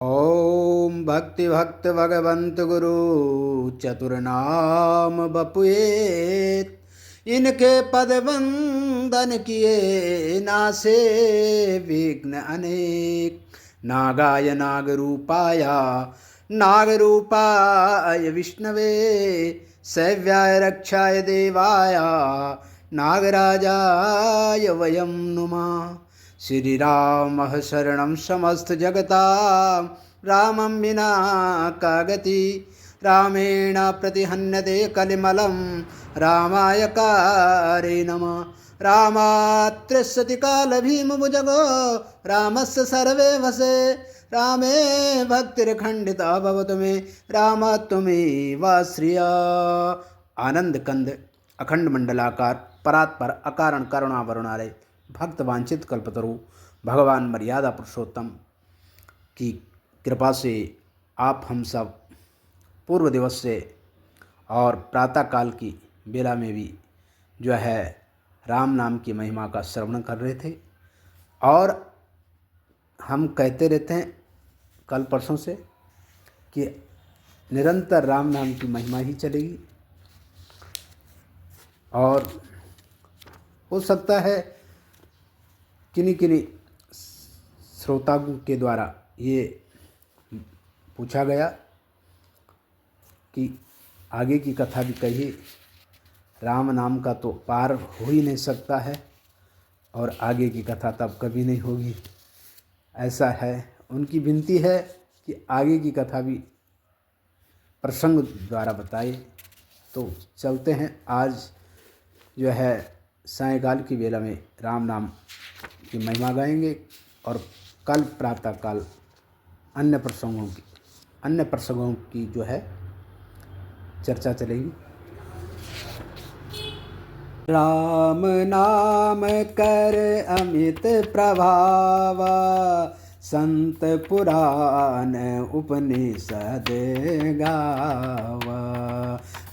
ओम भक्ति भक्त भगवंत गुरु चतुर्नाम बपुएत। इनके पद वंदन किए नासे विघ्न अनेक। नागाय नागरूपाय विष्णवे सव्याय रक्षाय देवाय नागराजाय वयं नुमः। श्री राम शरणं समस्त जगतां रामं विना का गति। रामेण प्रतिहन्यते कलिमलं रामाय कारे नमः। रामात्रिशति काल भीमभुजगो रामस्य सर्वे वसे। रामे भक्तिर्खंडिता भवतु मे रामत्वमेव श्रिया। आनंद कंद अखंड मंडलाकार परात्पर अकारण करुणावरुणालय भक्त वांछित कल्पतरु भगवान मर्यादा पुरुषोत्तम की कृपा से आप हम सब पूर्व दिवस से और प्रातःकाल की बेला में भी जो है राम नाम की महिमा का श्रवण कर रहे थे। और हम कहते रहते हैं कल परसों से कि निरंतर राम नाम की महिमा ही चलेगी। और हो सकता है किन्हीं श्रोताओं के द्वारा ये पूछा गया कि आगे की कथा भी कहिए। राम नाम का तो पार हो ही नहीं सकता है और आगे की कथा तब कभी नहीं होगी, ऐसा है। उनकी विनती है कि आगे की कथा भी प्रसंग द्वारा बताए। तो चलते हैं, आज जो है सायंकाल की बेला में राम नाम की महिमा गाएंगे और कल प्रातःकाल अन्य प्रसंगों की जो है चर्चा चलेगी। राम नाम कर अमित प्रभाव संत पुराण उपनिषद गावा।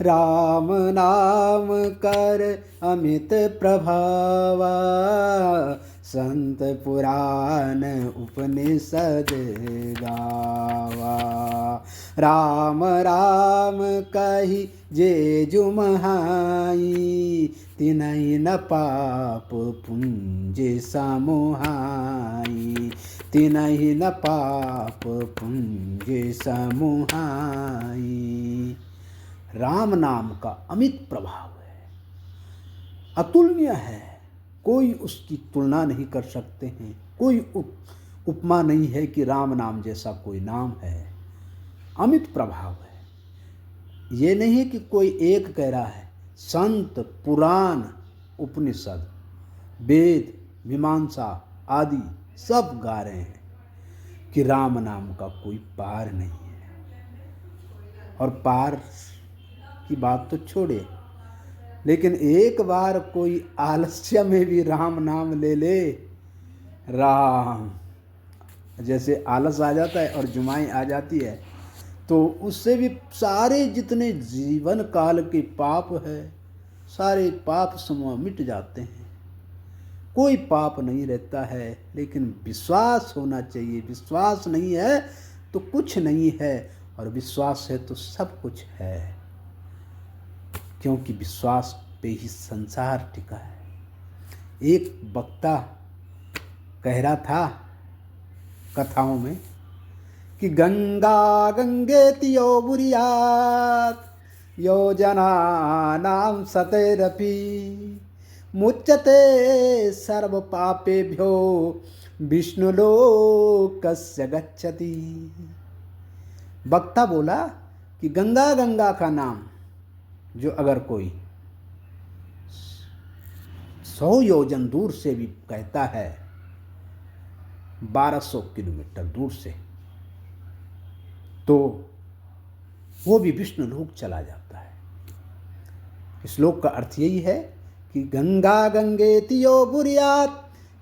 राम नाम कर अमित प्रभाव संत पुराण उपनिषद गावा। राम राम कही जे जुमहाई तिनहि न पाप पुंज समुहाई। तिनहि न पाप पुंज समुहाई। राम नाम का अमित प्रभाव है, अतुलनीय है, कोई उसकी तुलना नहीं कर सकते हैं। कोई उपमा नहीं है कि राम नाम जैसा कोई नाम है। अमित प्रभाव है। ये नहीं है कि कोई एक कह रहा है, संत पुराण उपनिषद वेद मीमांसा आदि सब गा रहे हैं कि राम नाम का कोई पार नहीं है। और पार की बात तो छोड़े, लेकिन एक बार कोई आलस्य में भी राम नाम ले ले, राम जैसे आलस आ जाता है और जुमाई आ जाती है, तो उससे भी सारे जितने जीवन काल के पाप है, सारे पाप समूह मिट जाते हैं। कोई पाप नहीं रहता है, लेकिन विश्वास होना चाहिए। विश्वास नहीं है तो कुछ नहीं है, और विश्वास है तो सब कुछ है, क्योंकि विश्वास पे ही संसार टिका है। एक वक्ता कह रहा था कथाओं में कि गंगा गंगेति यो बुरियात योजना नाम सतैरपि मुच्यते सर्व पापेभ्यो विष्णुलोकस्य गच्छति। वक्ता बोला कि गंगा गंगा का नाम जो अगर कोई 100 योजन दूर से भी कहता है, 1200 किलोमीटर दूर से, तो वो भी विष्णु लोक चला जाता है। इस श्लोक का अर्थ यही है कि गंगा गंगेति यो बुर्यात्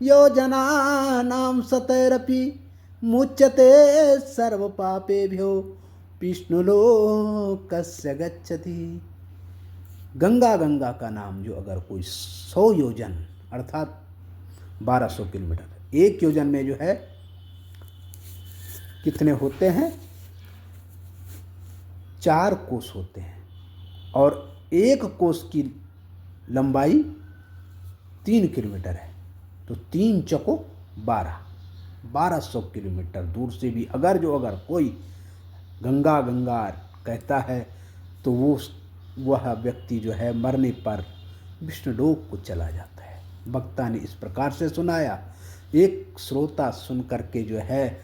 योजना नाम सतैरपि मुच्यते सर्व पापेभ्यो विष्णुलोकस्य गच्छति। गंगा गंगा का नाम जो अगर कोई 100 योजन अर्थात 1200 किलोमीटर, एक योजन में जो है कितने होते हैं? 4 कोस होते हैं और एक कोस की लंबाई 3 किलोमीटर है। तो 3 चौको 1200 किलोमीटर दूर से भी अगर कोई गंगा गंगा कहता है तो वह व्यक्ति जो है मरने पर विष्णुलोक को चला जाता है। वक्ता ने इस प्रकार से सुनाया। एक श्रोता सुन करके जो है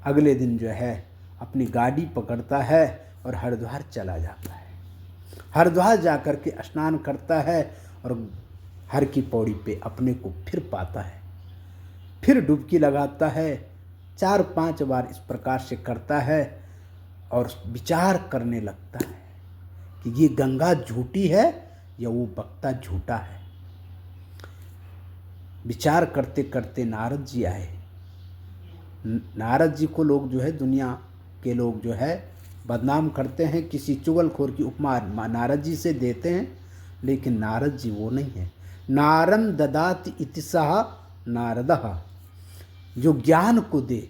अगले दिन जो है अपनी गाड़ी पकड़ता है और हरिद्वार चला जाता है। हरिद्वार जाकर के स्नान करता है और हर की पौड़ी पे अपने को फिर पाता है। फिर डुबकी लगाता है, 4-5 बार इस प्रकार से करता है और विचार करने लगता है कि ये गंगा झूठी है या वो वक्ता झूठा है। विचार करते करते नारद जी आए। नारद जी को लोग जो है, दुनिया के लोग जो है बदनाम करते हैं, किसी चुगलखोर की उपमा नारद जी से देते हैं, लेकिन नारद जी वो नहीं है। नारम ददाति इति सह नारदः, जो ज्ञान को दे,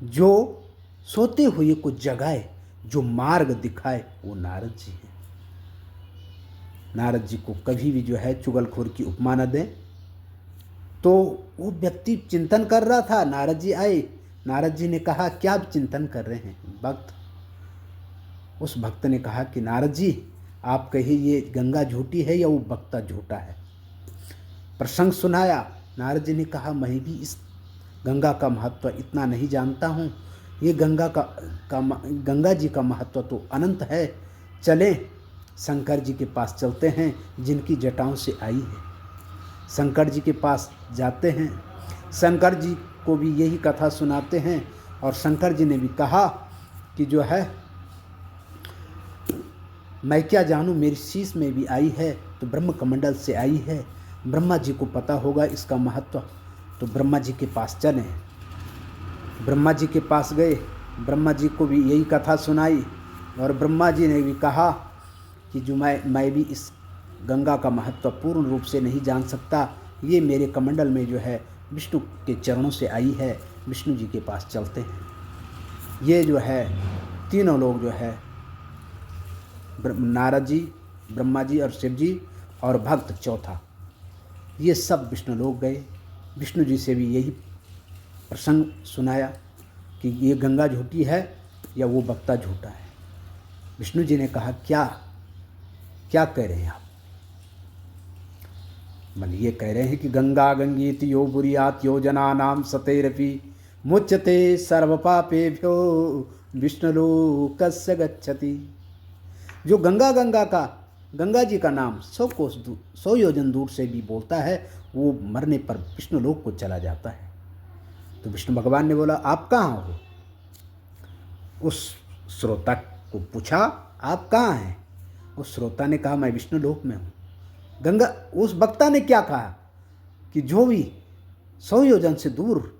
जो सोते हुए को जगाए, जो मार्ग दिखाए, वो नारद जी हैं। नारद जी को कभी भी जो है चुगलखोर की उपमा न दें। तो वो व्यक्ति चिंतन कर रहा था, नारद जी आए। नारद जी ने कहा क्या आप चिंतन कर रहे हैं? भक्त, उस भक्त ने कहा कि नारद जी आप कहिए ये गंगा झूठी है या वो वक्ता झूठा है। प्रसंग सुनाया। नारद जी ने कहा मैं भी इस गंगा का महत्व इतना नहीं जानता हूँ। ये गंगा जी का महत्व तो अनंत है। चलें शंकर जी के पास चलते हैं जिनकी जटाओं से आई है। शंकर जी के पास जाते हैं, शंकर जी को भी यही कथा सुनाते हैं। और शंकर जी ने भी कहा कि जो है मैं क्या जानूं, मेरी शीश में भी आई है तो ब्रह्म कमंडल से आई है, ब्रह्मा जी को पता होगा इसका महत्व। तो ब्रह्मा जी के पास चलें। ब्रह्मा जी के पास गए, ब्रह्मा जी को भी यही कथा सुनाई और ब्रह्मा जी ने भी कहा कि जो मैं भी इस गंगा का महत्व पूर्ण रूप से नहीं जान सकता, ये मेरे कमंडल में जो है विष्णु के चरणों से आई है, विष्णु जी के पास चलते हैं। ये जो है तीनों लोग जो है नारद जी, ब्रह्मा जी और शिव जी और भक्त चौथा, ये सब विष्णु लोग गए। विष्णु जी से भी यही प्रसंग सुनाया कि ये गंगा झूठी है या वो वक्ता झूठा है। विष्णु जी ने कहा क्या क्या कह रहे हैं आप? मतलब ये कह रहे हैं कि गंगा गंगीति यो बुरियात यो जनानाम सतेरपि मुच्यते सर्वपापेभ्यो विष्णुलोकस्य गच्छति। जो गंगा जी का नाम 100 योजन दूर से भी बोलता है, वो मरने पर विष्णु लोक को चला जाता है। तो विष्णु भगवान ने बोला आप कहाँ हो? उस श्रोता को पूछा आप कहाँ हैं? उस श्रोता ने कहा मैं विष्णु लोक में हूँ। उस वक्ता ने क्या कहा कि जो भी 100 योजन से दूर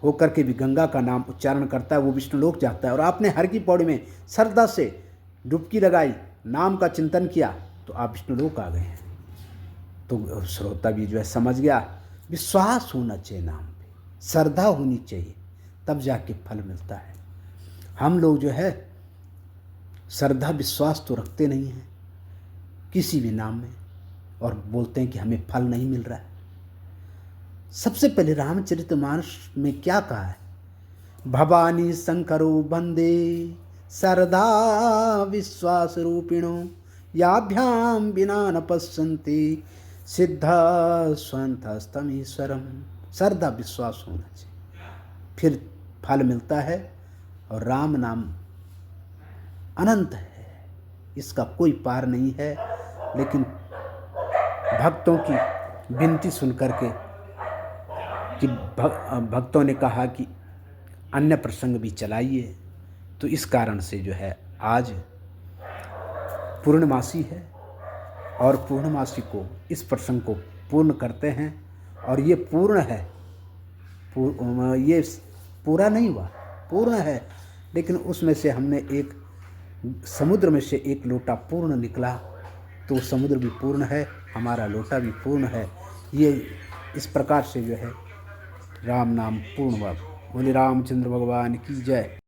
होकर के भी गंगा का नाम उच्चारण करता है वो विष्णु लोक जाता है। और आपने हर की पौड़ी में श्रद्धा से डुबकी लगाई, नाम का चिंतन किया, तो आप विष्णु लोक आ गए हैं। तो श्रोता भी जो है समझ गया। विश्वास होना चाहिए नाम पे, श्रद्धा होनी चाहिए, तब जाके फल मिलता है। हम लोग जो है श्रद्धा विश्वास तो रखते नहीं हैं किसी भी नाम में, और बोलते हैं कि हमें फल नहीं मिल रहा है। सबसे पहले रामचरितमानस में क्या कहा है? भवानी शंकरो वंदे श्रद्धा विश्वास रूपिणो याभ्याम बिना न पश्यन्ति सिद्धा स्वंतस्तमीश्वरम। श्रद्धा विश्वास होना चाहिए, फिर फल मिलता है। और राम नाम अनंत है, इसका कोई पार नहीं है। लेकिन भक्तों की विनती सुन करके कि भक्तों ने कहा कि अन्य प्रसंग भी चलाइए, तो इस कारण से जो है आज पूर्णमासी है और पूर्णमासी को इस प्रसंग को पूर्ण करते हैं। और ये पूर्ण है, ये पूरा नहीं हुआ, पूर्ण है, लेकिन उसमें से हमने एक समुद्र में से एक लोटा पूर्ण निकला, तो समुद्र भी पूर्ण है, हमारा लोटा भी पूर्ण है। ये इस प्रकार से जो है राम नाम पूर्ण बोले रामचंद्र भगवान की जय।